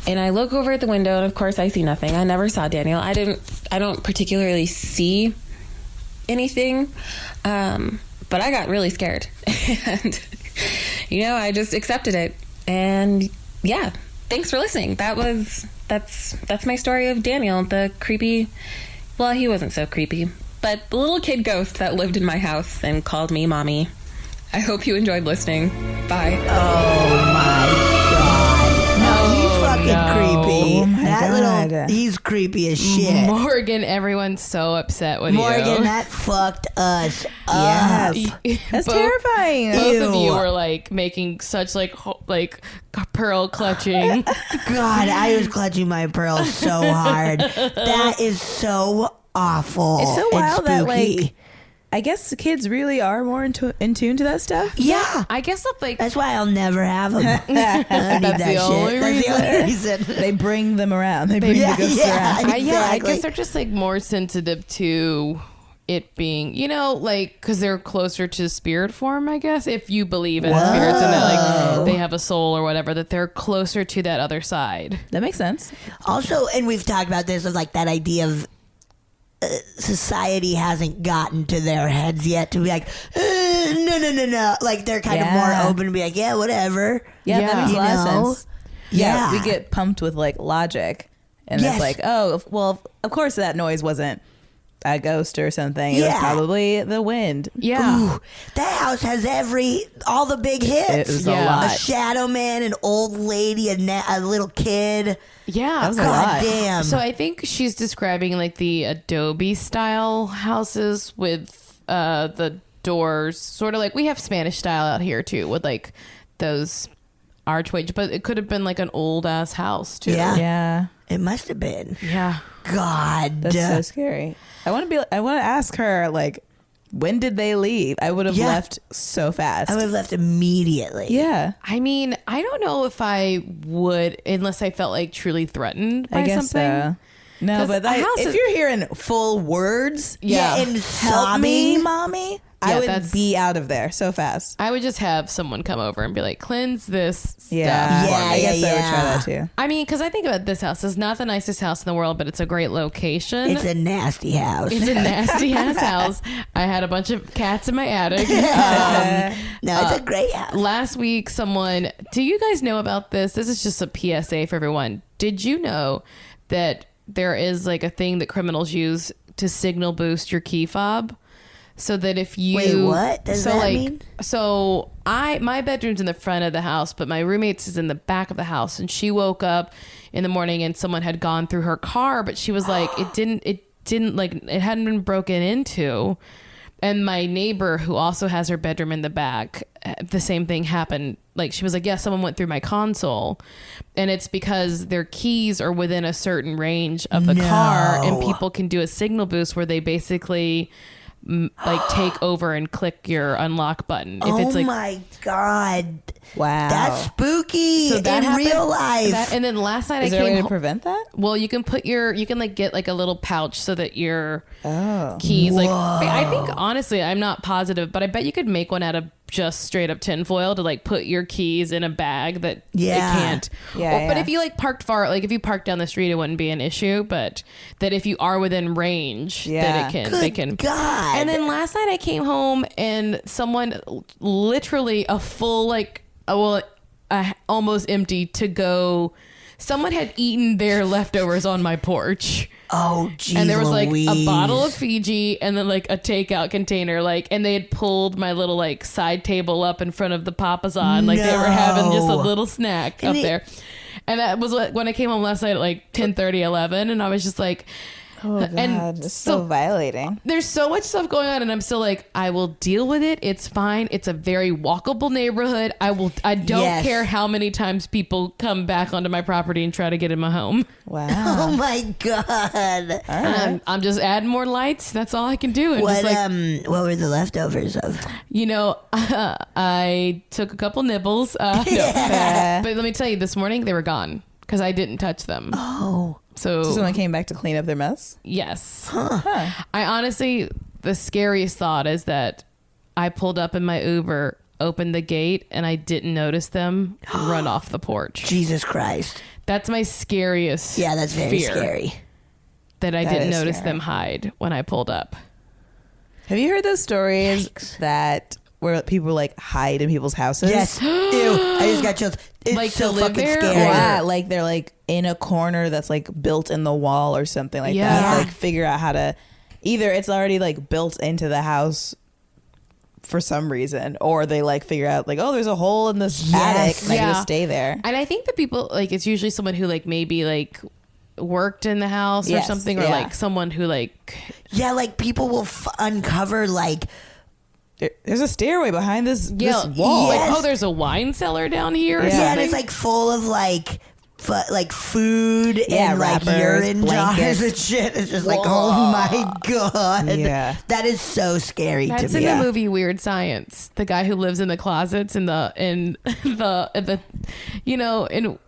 And I look over at the window, and of course I see nothing. I never saw Daniel. I don't particularly see anything. But I got really scared. And, you know, I just accepted it. And yeah, thanks for listening. That's my story of Daniel, the creepy, well, he wasn't so creepy, but the little kid ghost that lived in my house and called me mommy. I hope you enjoyed listening. Bye. Oh my God. No, he's fucking creepy. Oh my God. He's creepy as shit. Morgan, everyone's so upset with Morgan, you. that fucked us up. Yes. That's terrifying. Both of Ew. you were like making such like pearl clutching. God, I was clutching my pearls so hard. That is so awful. It's so wild that, spooky. like, I guess the kids really are more in tune to that stuff. Yeah. I guess like That's why I'll never have them. I don't need that the only shit. That's the only reason. They bring them around. They bring the ghosts around. I guess Exactly. they're just like more sensitive to it being, like, because they're closer to spirit form, I guess, if you believe in spirits and that, like, they have a soul or whatever, that they're closer to that other side. That makes sense. Also, and we've talked about this, of like that idea of society hasn't gotten to their heads yet to be like, no. Like, they're kind of more open to be like, yeah, whatever. Yeah, that makes a lot of sense. Yeah. We get pumped with like logic. And it's like, oh, well, of course that noise wasn't a ghost or something. It was probably the wind. Yeah. Ooh, that house has all the big hits. It was a lot. A shadow man, an old lady, a little kid. Yeah. That was a lot. God damn. So I think she's describing like the Adobe style houses with the doors, sort of like we have Spanish style out here too, with like those archways, but it could have been like an old ass house too. Yeah. It must have been. Yeah. God. That's so scary. I want to ask her, like, when did they leave? I would have left so fast. I would have left immediately. Yeah. I mean, I don't know if I would, unless I felt like truly threatened by I guess something. so. No, but if you're hearing full words, and help me, sobbing. mommy, I would be out of there so fast. I would just have someone come over and be like, cleanse this stuff. Yeah. for me. I guess I would try that too. I mean, because I think about this house. It's not the nicest house in the world, but it's a great location. It's a nasty house. It's a nasty ass house. I had a bunch of cats in my attic. No, it's a great house. Last week, do you guys know about this? This is just a PSA for everyone. Did you know that there is like a thing that criminals use to signal boost your key fob? So that if you Wait, what does that mean? So my bedroom's in the front of the house, but my roommate's is in the back of the house, and she woke up in the morning and someone had gone through her car, but she was like, it didn't like, it hadn't been broken into. And my neighbor, who also has her bedroom in the back, the same thing happened. Like, she was like, yeah, someone went through my console. And it's because their keys are within a certain range of the car, and people can do a signal boost where they basically like take over and click your unlock button. If it's like, my God. Wow. That's spooky in real life. and then last night Is I there a came way to prevent that? Well, you can like get like a little pouch so that your keys, like, I think honestly, I'm not positive, but I bet you could make one out of just straight up tinfoil to like put your keys in a bag that it can't. But if you like parked far, like if you parked down the street, it wouldn't be an issue, but that if you are within range, that they can. God. And then last night I came home and someone, literally a full like, almost empty to go. Someone had eaten their leftovers on my porch. Oh, geez, and there was like Louise. a bottle of Fiji and then like a takeout container, like, and they had pulled my little like side table up in front of the Papazon, like they were having just a little snack up there. And that was when I came home last night at like 10:30, 11, and I was just like, oh God, and it's so violating. There's so much stuff going on, and I'm still like, I will deal with it. It's fine. It's a very walkable neighborhood. I don't care how many times people come back onto my property and try to get in my home. Wow. Oh my God. All right. I'm just adding more lights. That's all I can do. And What were the leftovers of? I took a couple nibbles. But let me tell you, this morning they were gone because I didn't touch them. Oh. So someone came back to clean up their mess? Yes. I honestly, the scariest thought is that I pulled up in my Uber, opened the gate, and I didn't notice them run off the porch. Jesus Christ. That's my scariest Yeah, that's very fear, scary. that I didn't notice them hide when I pulled up. Have you heard those stories that where people like hide in people's houses? Yes. Ew. I just got chills. It's Like so to live fucking there, scary. Yeah, like they're like in a corner that's like built in the wall or something like that. Like figure out how to, either it's already like built into the house for some reason, or they like figure out like, oh, there's a hole in this attic and I can just stay there. And I think that people, like, it's usually someone who like maybe like worked in the house or something, or like someone who like, like people will uncover like, there's a stairway behind this wall. like, oh, there's a wine cellar down here. and it's like full of like food and like wrappers, urine jars blankets. and shit. It's just like, oh my God. Yeah. That is so scary That's to me. in the movie Weird Science. The guy who lives in the closets in the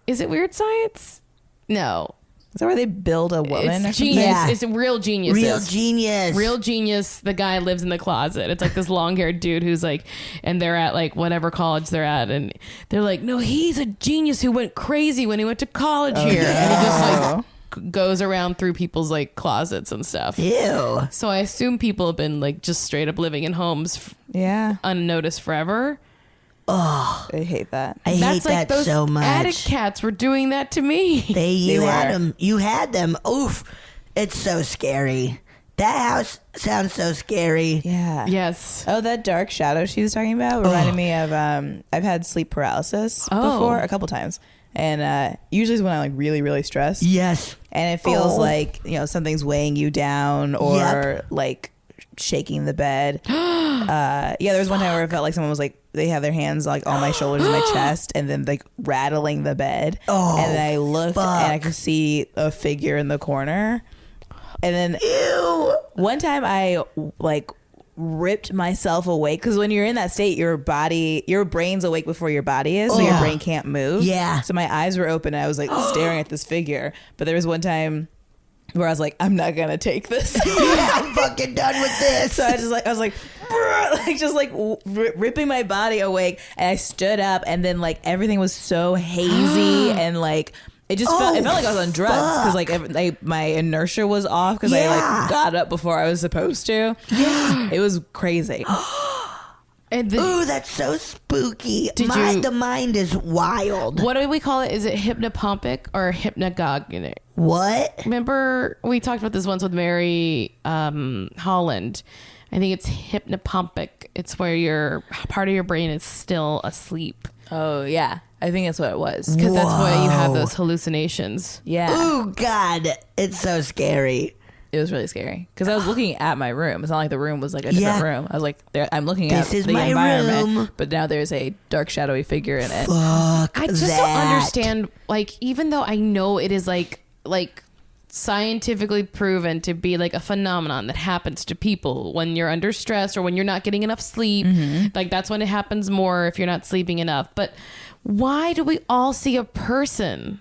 is it Weird Science? No. Is that where they build a woman? It's genius. Yeah. It's a real genius. Real genius. Real genius. The guy lives in the closet. It's like this long-haired dude who's like, and they're at like whatever college they're at, and they're like, no, he's a genius who went crazy when he went to college here, and he just like goes around through people's like closets and stuff. Ew. So I assume people have been like just straight up living in homes Yeah. unnoticed forever. Oh, I hate that. I hate that those so much. attic cats were doing that to me. You They had were. them. You had them. Oof. It's so scary. That house sounds so scary. Yeah. Yes. Oh, that dark shadow she was talking about reminded me of I've had sleep paralysis before a couple times. And usually is when I'm like really, really stressed. Yes. And it feels like, you know, something's weighing you down or like shaking the bed. Yeah, there was one time where it felt like someone was like, they had their hands like on my shoulders and my chest and then like rattling the bed. Oh, and then I looked and I could see a figure in the corner. And then one time I like ripped myself awake because when you're in that state, your brain's awake before your body is, so your brain can't move. Yeah. So my eyes were open and I was like staring at this figure. But there was one time where I was like, I'm not gonna take this. I'm fucking done with this. So I was like, just like ripping my body awake, and I stood up, and then like everything was so hazy, and like it just felt like I was on drugs because like my inertia was off because I like got up before I was supposed to. Yeah, it was crazy. Ooh, that's so spooky. The mind is wild. What do we call it? Is it hypnopompic or hypnagogic? What? Remember we talked about this once with Mary Holland. I think it's hypnopompic. It's where your part of your brain is still asleep. Oh yeah, I think that's what it was. Because that's why you have those hallucinations. Yeah. Ooh, God, it's so scary. It was really scary because I was looking at my room. It's not like the room was like a different room. I was like, I'm looking at This is the my environment, room. but now there's a dark, shadowy figure in it. Fuck I just don't understand. Like, even though I know it is like scientifically proven to be like a phenomenon that happens to people when you're under stress or when you're not getting enough sleep. Like that's when it happens more if you're not sleeping enough. But why do we all see a person?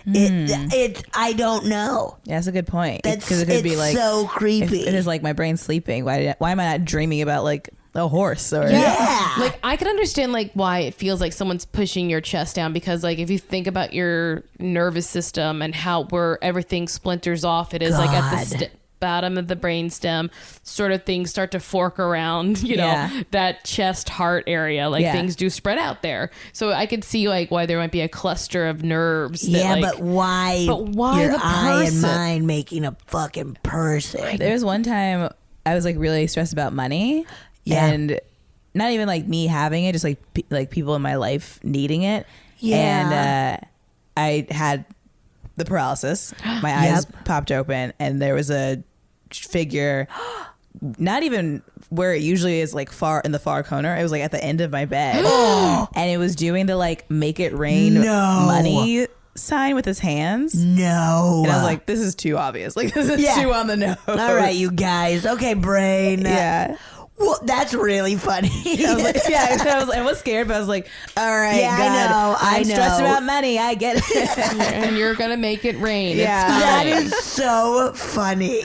I don't know. Yeah, that's a good point. Because it could be like so creepy. It is like my brain's sleeping. Why am I not dreaming about like a horse or Like I can understand like why it feels like someone's pushing your chest down because like if you think about your nervous system and how where everything splinters off, it is like at the bottom of the brainstem, sort of things start to fork around, you know, that chest heart area, like things do spread out there. So I could see like why there might be a cluster of nerves. That, but why your the eye and person? mind making a fucking person? There was one time I was like really stressed about money. Yeah. And not even like me having it, just like people in my life needing it. Yeah. And I had the paralysis. My eyes popped open and there was a figure, not even where it usually is, like far in the far corner. It was like at the end of my bed. And it was doing the like make it rain money sign with his hands. No. And I was like, this is too obvious. Like this is too on the nose. All right, you guys. Okay, brain. Yeah. Well, that's really funny. I was like, I was scared, but I was like, all right, Yeah, God, I I'm stressed know. about money. I get it. And you're gonna make it rain. Yeah. It's That fine. is so funny.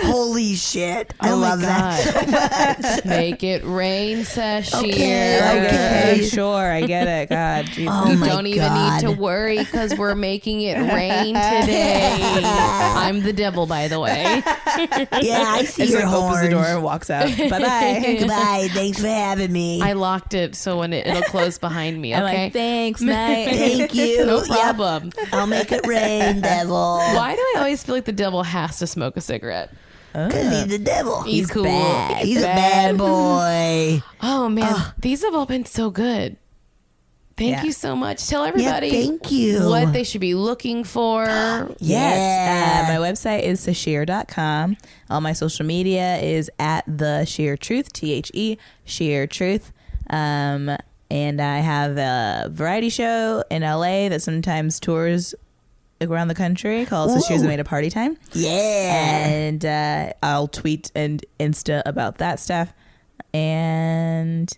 Holy shit. I Oh my love that so much. Make it rain, Sasheer. Okay. Sure, I get it. God, Jesus. Oh You my don't even need to God. worry because we're making it rain today. I'm the devil, by the way. Yeah, I see It's your like opens the door horns. and walks out. Bye bye. Goodbye. Thanks for having me. I locked it so when it'll close behind me. I'm Okay. like, thanks, night. Thank you. No Yep. problem. I'll make it rain, devil. Why do I always feel like the devil has to smoke a cigarette? Because he's the devil. He's cool. bad. He's a bad boy. Oh man, these have all been so good. Thank Yeah. you so much. Tell everybody thank you. what they should be looking for. Yes. Yeah. My website is Sasheer.com. All my social media is at the Sheer Truth, THE, Sheer Truth. And I have a variety show in LA that sometimes tours around the country called Sasheer's Made a Party Time. Yeah. And I'll tweet and Insta about that stuff. And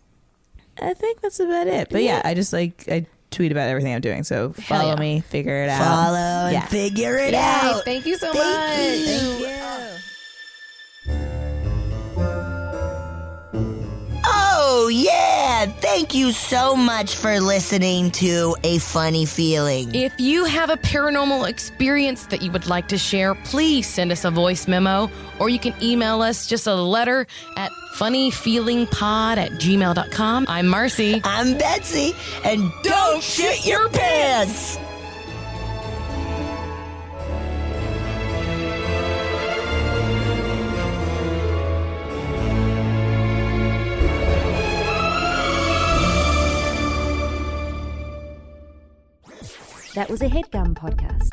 I think that's about it. But yeah, I just like, I tweet about everything I'm doing. So Hell follow yeah. me, figure it out. Follow and Yeah. figure it Yay, out. thank you so Thank much. you. Thank you. Oh, yeah. Thank you so much for listening to A Funny Feeling. If you have a paranormal experience that you would like to share, please send us a voice memo, or you can email us just a letter at funnyfeelingpod@gmail.com. I'm Marcy. I'm Betsy, and don't shit your pants. That was a HeadGum podcast.